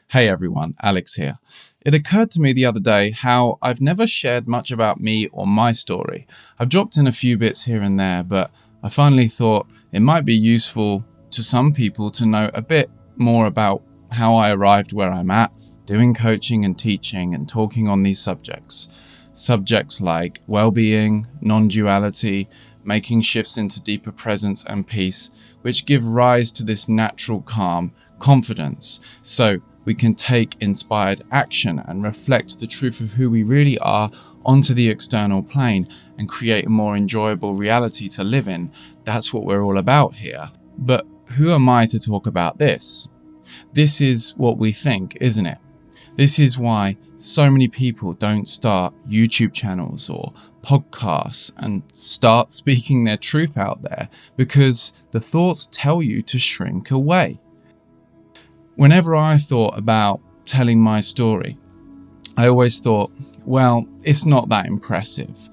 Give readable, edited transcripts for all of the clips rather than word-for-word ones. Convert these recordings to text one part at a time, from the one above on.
Hey everyone, Alex here. It occurred to me the other day how I've never shared much about me or my story. I've dropped in a few bits here and there, but I finally thought it might be useful to some people to know a bit more about how I arrived where I'm at, doing coaching and teaching and talking on these subjects. Subjects like well-being, non-duality, making shifts into deeper presence and peace, which give rise to this natural calm, confidence. So we can take inspired action and reflect the truth of who we really are onto the external plane and create a more enjoyable reality to live in. That's what we're all about here. But who am I to talk about this? This is what we think, isn't it? This is why so many people don't start YouTube channels or podcasts and start speaking their truth out there, because the thoughts tell you to shrink away. Whenever I thought about telling my story, I always thought, well, it's not that impressive.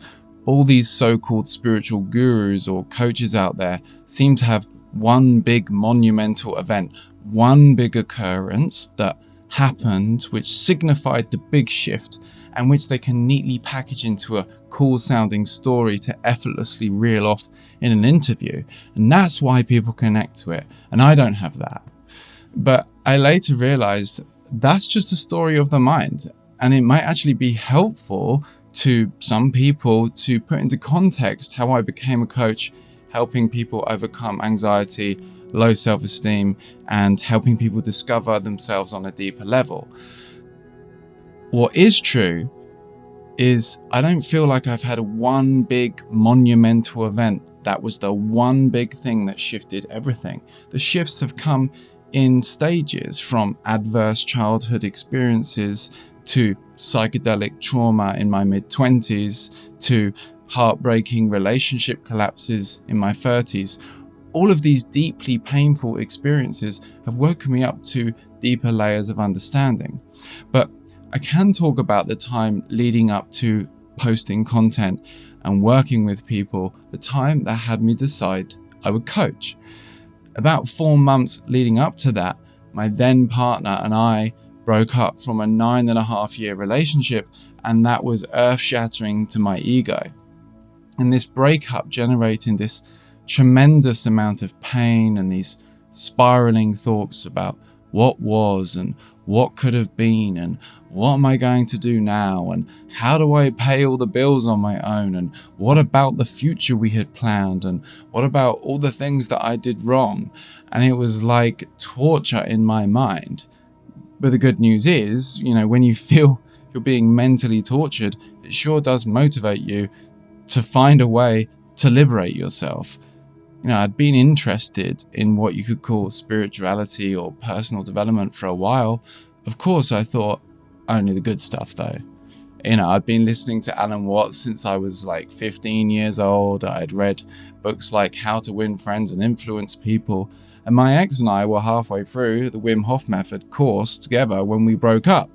All these so-called spiritual gurus or coaches out there seem to have one big monumental event, one big occurrence that happened which signified the big shift, and which they can neatly package into a cool sounding story to effortlessly reel off in an interview. And that's why people connect to it. And I don't have that. But I later realized that's just a story of the mind, and it might actually be helpful to some people to put into context how I became a coach, helping people overcome anxiety, low self-esteem, and helping people discover themselves on a deeper level. What is true is I don't feel like I've had one big monumental event that was the one big thing that shifted everything. The shifts have come in stages, from adverse childhood experiences to psychedelic trauma in my mid-20s to heartbreaking relationship collapses in my 30s. All of these deeply painful experiences have woken me up to deeper layers of understanding. But I can talk about the time leading up to posting content and working with people, the time that had me decide I would coach. About 4 months leading up to that, my then partner and I broke up from a 9.5-year relationship, and that was earth-shattering to my ego. And this breakup generated this tremendous amount of pain and these spiraling thoughts about what was and what could have been, and what am I going to do now, and how do I pay all the bills on my own, and what about the future we had planned, and what about all the things that I did wrong. And it was like torture in my mind. But the good news is, when you feel you're being mentally tortured, it sure does motivate you to find a way to liberate yourself. I'd been interested in what you could call spirituality or personal development for a while. Of course, I thought only the good stuff though. I'd been listening to Alan Watts since I was like 15 years old. I'd read books like How to Win Friends and Influence People. And my ex and I were halfway through the Wim Hof Method course together when we broke up.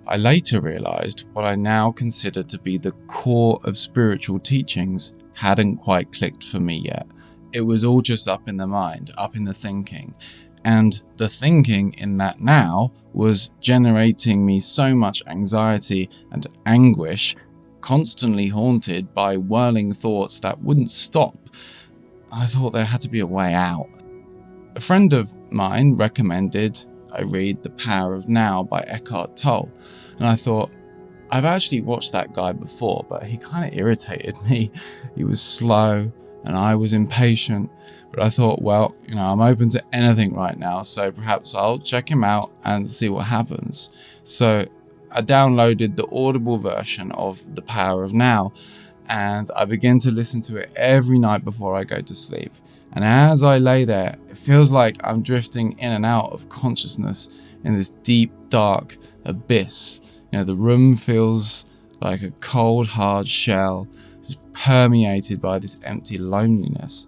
I later realized what I now consider to be the core of spiritual teachings hadn't quite clicked for me yet. It was all just up in the mind, up in the thinking. And the thinking in that now was generating me so much anxiety and anguish, constantly haunted by whirling thoughts that wouldn't stop. I thought there had to be a way out. A friend of mine recommended I read The Power of Now by Eckhart Tolle. And I thought, I've actually watched that guy before, but he kind of irritated me. He was slow and I was impatient. But I thought, well, I'm open to anything right now, so perhaps I'll check him out and see what happens. So I downloaded the Audible version of The Power of Now, and I began to listen to it every night before I go to sleep. And as I lay there, it feels like I'm drifting in and out of consciousness in this deep, dark abyss. The room feels like a cold, hard shell, just permeated by this empty loneliness.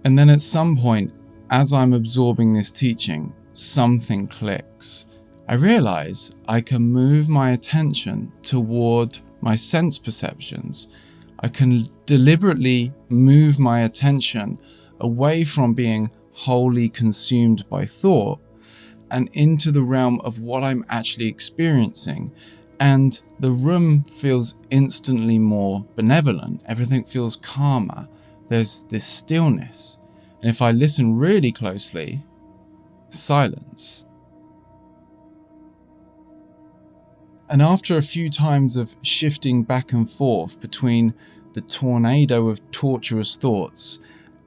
And then at some point, as I'm absorbing this teaching, something clicks. I realize I can move my attention toward my sense perceptions. I can deliberately move my attention away from being wholly consumed by thought and into the realm of what I'm actually experiencing. And the room feels instantly more benevolent. Everything feels calmer. There's this stillness. And if I listen really closely, silence. And after a few times of shifting back and forth between the tornado of torturous thoughts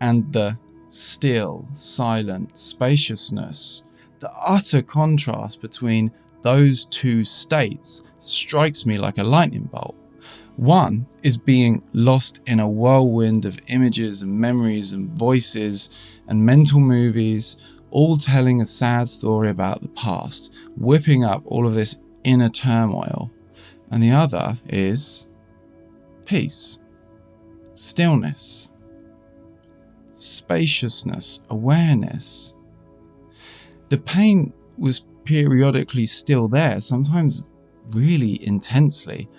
and the still, silent spaciousness, the utter contrast between those two states strikes me like a lightning bolt. One is being lost in a whirlwind of images and memories and voices and mental movies, all telling a sad story about the past, whipping up all of this inner turmoil. And the other is peace, stillness, spaciousness, awareness. The pain was periodically still there, sometimes really intensely,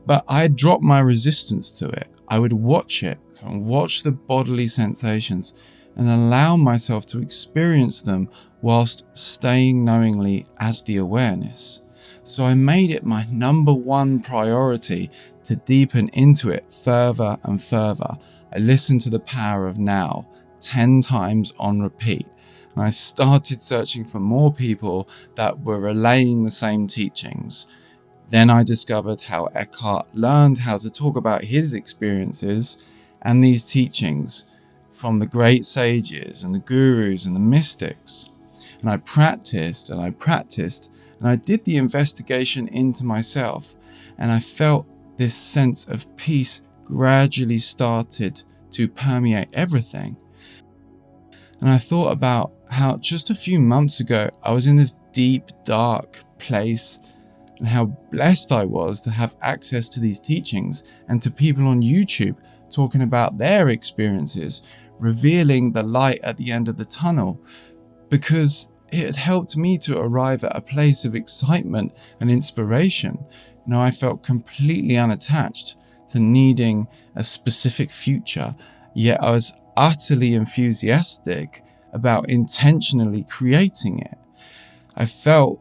but I dropped my resistance to it. I would watch it and watch the bodily sensations and allow myself to experience them whilst staying knowingly as the awareness. So I made it my number one priority to deepen into it further and further. I listened to the power of now 10 times on repeat. And I started searching for more people that were relaying the same teachings. Then I discovered how Eckhart learned how to talk about his experiences and these teachings from the great sages and the gurus and the mystics. And I practiced and I practiced and I did the investigation into myself, and I felt this sense of peace gradually started to permeate everything. And I thought about how just a few months ago I was in this deep, dark place, and how blessed I was to have access to these teachings and to people on YouTube talking about their experiences, revealing the light at the end of the tunnel, because it had helped me to arrive at a place of excitement and inspiration. I felt completely unattached to needing a specific future, yet I was utterly enthusiastic about intentionally creating it. I felt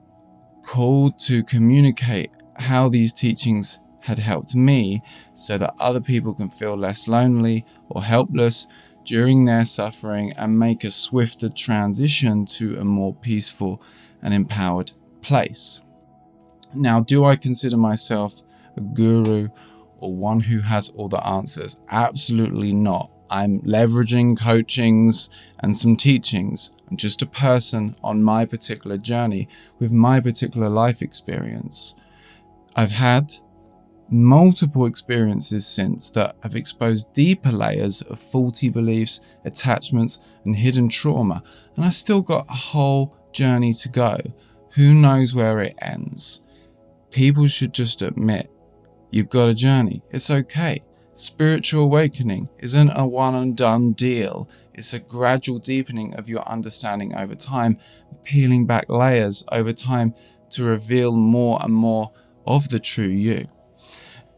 called to communicate how these teachings had helped me so that other people can feel less lonely or helpless during their suffering and make a swifter transition to a more peaceful and empowered place. Now, do I consider myself a guru or one who has all the answers? Absolutely not. I'm leveraging coachings and some teachings. I'm just a person on my particular journey with my particular life experience. I've had multiple experiences since that have exposed deeper layers of faulty beliefs, attachments, and hidden trauma, and I still got a whole journey to go. Who knows where it ends? People should just admit you've got a journey. It's okay. Spiritual awakening isn't a one and done deal. It's a gradual deepening of your understanding over time, peeling back layers over time to reveal more and more of the true you.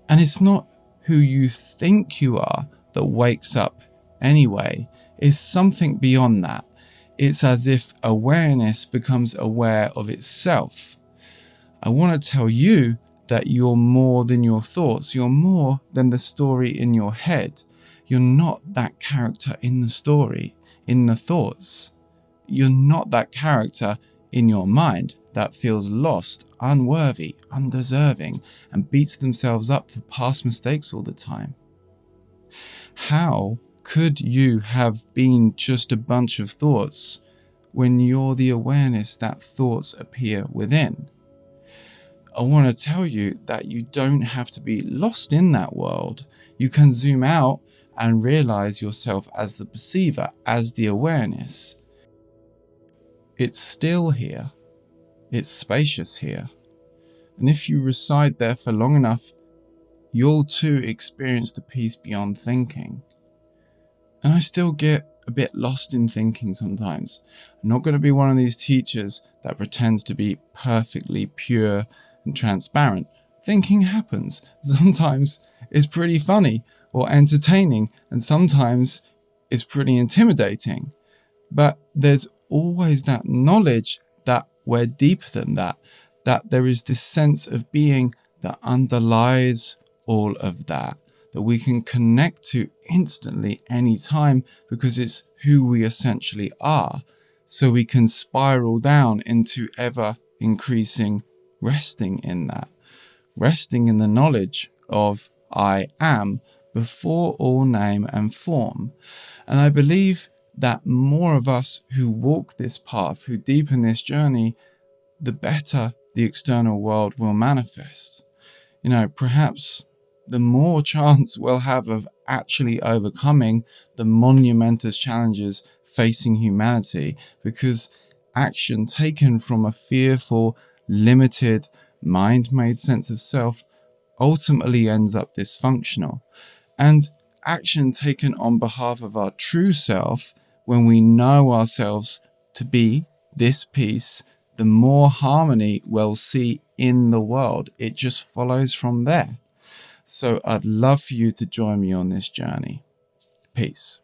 And it's not who you think you are that wakes up anyway. It's something beyond that. It's as if awareness becomes aware of itself. I want to tell you that you're more than your thoughts. You're more than the story in your head. You're not that character in the story, in the thoughts. You're not that character in your mind that feels lost, unworthy, undeserving, and beats themselves up for past mistakes all the time. How could you have been just a bunch of thoughts when you're the awareness that thoughts appear within? I want to tell you that you don't have to be lost in that world. You can zoom out and realize yourself as the perceiver, as the awareness. It's still here. It's spacious here. And if you reside there for long enough, you'll too experience the peace beyond thinking. And I still get a bit lost in thinking sometimes. I'm not going to be one of these teachers that pretends to be perfectly pure and transparent. Thinking happens. Sometimes it's pretty funny or entertaining, and sometimes it's pretty intimidating. But there's always that knowledge that we're deeper than that, that there is this sense of being that underlies all of that, that we can connect to instantly anytime because it's who we essentially are. So we can spiral down into ever increasing resting in that, resting in the knowledge of I am before all name and form. And I believe that more of us who walk this path, who deepen this journey, the better the external world will manifest. Perhaps the more chance we'll have of actually overcoming the monumentous challenges facing humanity, because action taken from a fearful, limited, mind-made sense of self ultimately ends up dysfunctional. And action taken on behalf of our true self, when we know ourselves to be this peace, the more harmony we'll see in the world. It just follows from there. So I'd love for you to join me on this journey. Peace.